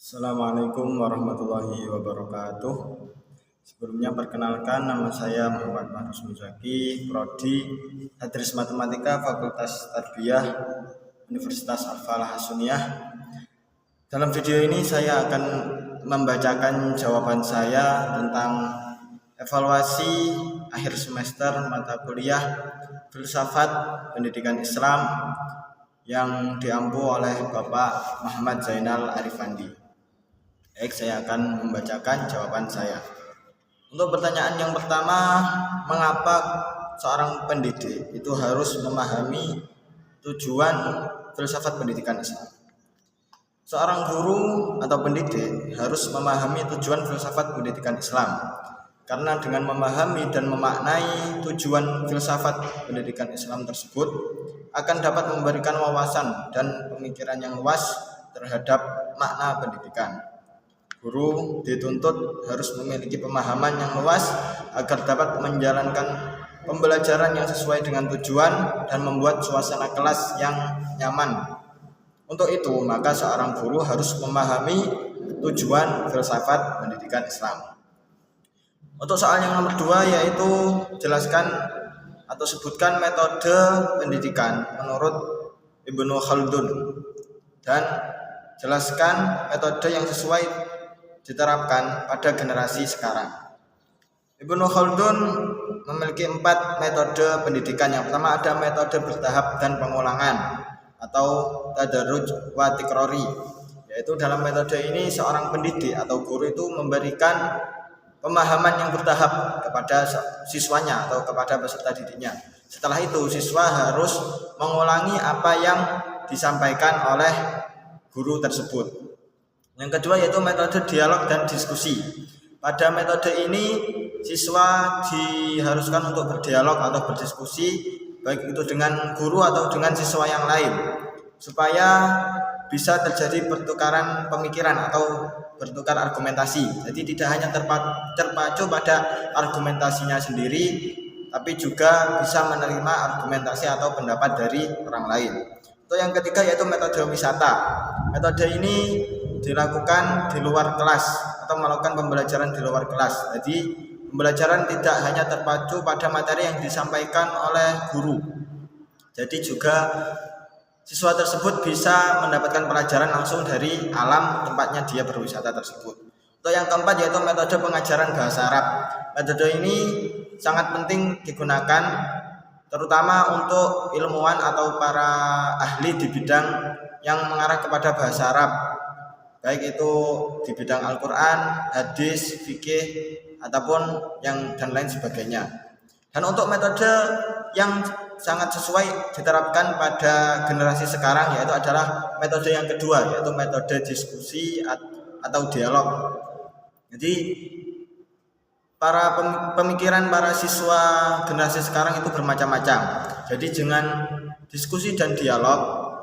Assalamualaikum warahmatullahi wabarakatuh. Sebelumnya perkenalkan, nama saya Muhammad Mahrus Muzaki, Prodi Hadris Matematika Fakultas Tarbiyah Universitas Al-Falah Hasuniyah. Dalam video ini saya akan membacakan jawaban saya tentang evaluasi akhir semester mata kuliah Filsafat Pendidikan Islam yang diampu oleh Bapak Muhammad Zainal Arifandi. Baik, saya akan membacakan jawaban saya. Untuk pertanyaan yang pertama, mengapa seorang pendidik itu harus memahami tujuan filsafat pendidikan Islam? Seorang guru atau pendidik harus memahami tujuan filsafat pendidikan Islam, karena dengan memahami dan memaknai tujuan filsafat pendidikan Islam tersebut akan dapat memberikan wawasan dan pemikiran yang luas terhadap makna pendidikan. Guru dituntut harus memiliki pemahaman yang luas agar dapat menjalankan pembelajaran yang sesuai dengan tujuan dan membuat suasana kelas yang nyaman. Untuk itu, maka seorang guru harus memahami tujuan filsafat pendidikan Islam. Untuk soal yang nomor 2, yaitu jelaskan atau sebutkan metode pendidikan menurut Ibnu Khaldun dan jelaskan metode yang sesuai diterapkan pada generasi sekarang. Ibnu Khaldun memiliki 4 metode pendidikan. Yang pertama ada metode bertahap dan pengulangan atau tadarruj wa tikrori, yaitu dalam metode ini seorang pendidik atau guru itu memberikan pemahaman yang bertahap kepada siswanya atau kepada peserta didiknya. Setelah itu siswa harus mengulangi apa yang disampaikan oleh guru tersebut. Yang kedua yaitu metode dialog dan diskusi. Pada metode ini siswa diharuskan untuk berdialog atau berdiskusi, baik itu dengan guru atau dengan siswa yang lain, supaya bisa terjadi pertukaran pemikiran atau bertukar argumentasi. Jadi tidak hanya terpacu pada argumentasinya sendiri, tapi juga bisa menerima argumentasi atau pendapat dari orang lain. Untuk yang ketiga yaitu metode wisata. Metode ini dilakukan di luar kelas atau melakukan pembelajaran di luar kelas. Jadi pembelajaran tidak hanya terpacu pada materi yang disampaikan oleh guru. Jadi juga siswa tersebut bisa mendapatkan pelajaran langsung dari alam tempatnya dia berwisata tersebut. Untuk yang keempat yaitu metode pengajaran bahasa Arab. Metode ini sangat penting digunakan terutama untuk ilmuwan atau para ahli di bidang yang mengarah kepada bahasa Arab, baik itu di bidang Al-Quran, hadis, fikih, ataupun yang dan lain sebagainya. Dan untuk metode yang sangat sesuai diterapkan pada generasi sekarang yaitu adalah metode yang kedua, yaitu metode diskusi atau dialog. Jadi pemikiran para siswa generasi sekarang itu bermacam-macam. Jadi dengan diskusi dan dialog,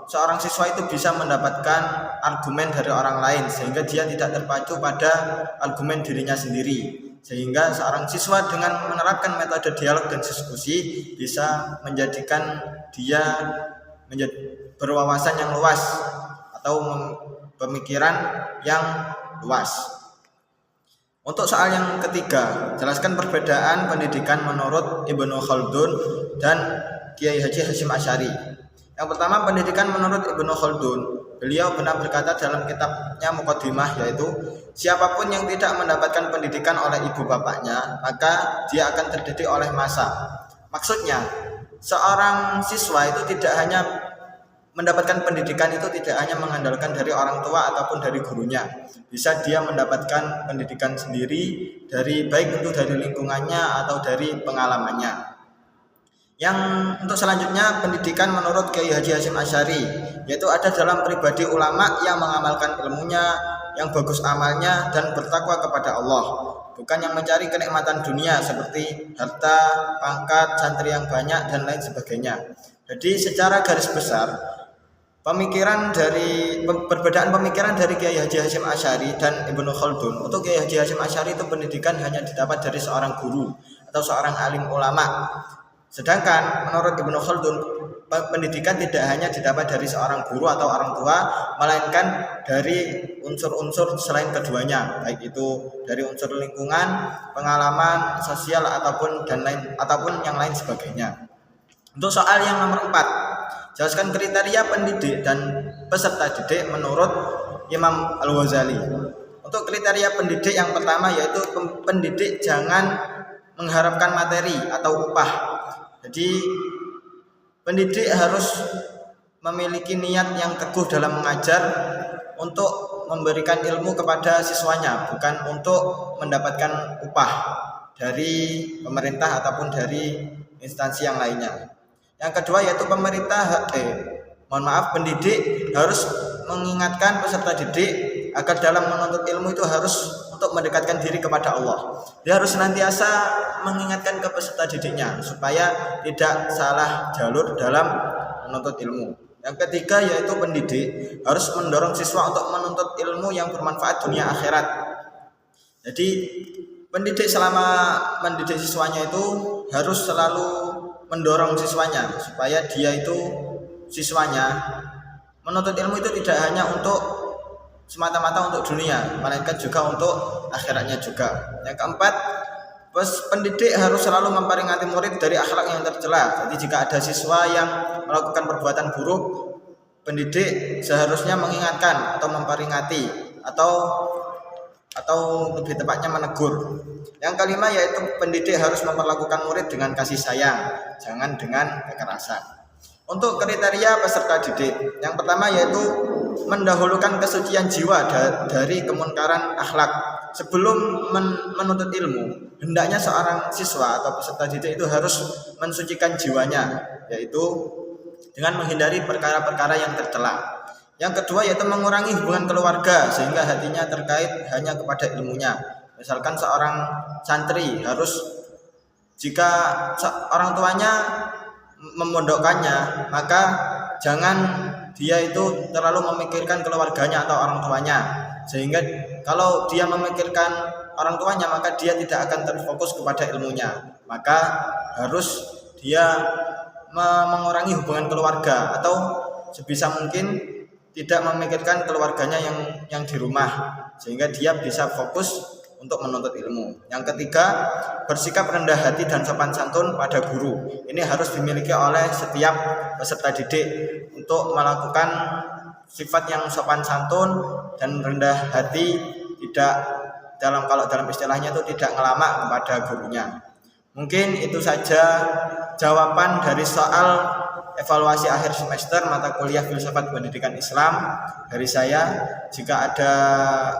seorang siswa itu bisa mendapatkan argumen dari orang lain sehingga dia tidak terpacu pada argumen dirinya sendiri. Sehingga seorang siswa dengan menerapkan metode dialog dan diskusi bisa menjadikan dia berwawasan yang luas atau pemikiran yang luas. Untuk soal yang ketiga, jelaskan perbedaan pendidikan menurut Ibnu Khaldun dan Kiai Haji Hasyim Asy'ari. Yang pertama, pendidikan menurut Ibnu Khaldun. Beliau pernah berkata dalam kitabnya Muqaddimah, yaitu siapapun yang tidak mendapatkan pendidikan oleh ibu bapaknya, maka dia akan terdidik oleh massa. Maksudnya, seorang siswa itu tidak hanya mendapatkan pendidikan itu tidak hanya mengandalkan dari orang tua ataupun dari gurunya. Bisa dia mendapatkan pendidikan sendiri dari baik itu dari lingkungannya atau dari pengalamannya. Yang untuk selanjutnya pendidikan menurut Kiai Haji Hasyim Asy'ari, yaitu ada dalam pribadi ulama yang mengamalkan ilmunya, yang bagus amalnya dan bertakwa kepada Allah, bukan yang mencari kenikmatan dunia seperti harta, pangkat, santri yang banyak dan lain sebagainya. Jadi secara garis besar perbedaan pemikiran dari Kiai Haji Hasyim Asy'ari dan Ibnu Khaldun. Untuk Kiai Haji Hasyim Asy'ari itu pendidikan hanya didapat dari seorang guru atau seorang alim ulama. Sedangkan menurut Ibnu Khaldun pendidikan tidak hanya didapat dari seorang guru atau orang tua, melainkan dari unsur-unsur selain keduanya, baik itu dari unsur lingkungan, pengalaman sosial ataupun yang lain sebagainya. Untuk soal yang nomor 4, jelaskan kriteria pendidik dan peserta didik menurut Imam Al-Ghazali. Untuk kriteria pendidik yang pertama yaitu pendidik jangan mengharapkan materi atau upah. Jadi pendidik harus memiliki niat yang teguh dalam mengajar untuk memberikan ilmu kepada siswanya, bukan untuk mendapatkan upah dari pemerintah ataupun dari instansi yang lainnya. Yang kedua yaitu pendidik harus mengingatkan peserta didik agar dalam menuntut ilmu itu harus untuk mendekatkan diri kepada Allah. Dia harus senantiasa mengingatkan ke peserta didiknya supaya tidak salah jalur dalam menuntut ilmu. Yang ketiga yaitu pendidik harus mendorong siswa untuk menuntut ilmu yang bermanfaat dunia akhirat. Jadi pendidik selama mendidik siswanya itu harus selalu mendorong siswanya supaya siswanya menuntut ilmu itu tidak hanya untuk semata-mata untuk dunia, melainkan juga untuk akhiratnya juga. Yang keempat, pendidik harus selalu memperingati murid dari akhlak yang tercela. Jadi jika ada siswa yang melakukan perbuatan buruk, pendidik seharusnya mengingatkan atau memperingati atau lebih tepatnya menegur. Yang kelima yaitu pendidik harus memperlakukan murid dengan kasih sayang, jangan dengan kekerasan. Untuk kriteria peserta didik, yang pertama yaitu mendahulukan kesucian jiwa dari kemunkaran akhlak. Sebelum menuntut ilmu, hendaknya seorang siswa atau peserta didik itu harus mensucikan jiwanya, yaitu dengan menghindari perkara-perkara yang tercela. Yang kedua yaitu mengurangi hubungan keluarga sehingga hatinya terkait hanya kepada ilmunya. Misalkan seorang santri harus, jika orang tuanya memondokkannya, maka jangan dia itu terlalu memikirkan keluarganya atau orang tuanya, sehingga kalau dia memikirkan orang tuanya maka dia tidak akan terfokus kepada ilmunya. Maka harus dia mengurangi hubungan keluarga atau sebisa mungkin tidak memikirkan keluarganya yang di rumah, sehingga dia bisa fokus untuk menuntut ilmu. Yang ketiga, bersikap rendah hati dan sopan santun pada guru. Ini harus dimiliki oleh setiap peserta didik untuk melakukan sifat yang sopan santun dan rendah hati, kalau dalam istilahnya itu tidak ngelamak kepada gurunya. Mungkin itu saja jawaban dari soal evaluasi akhir semester mata kuliah Filsafat Pendidikan Islam dari saya. Jika ada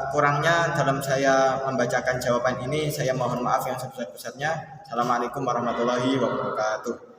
kurangnya dalam saya membacakan jawaban ini, saya mohon maaf yang sebesar-besarnya. Assalamualaikum warahmatullahi wabarakatuh.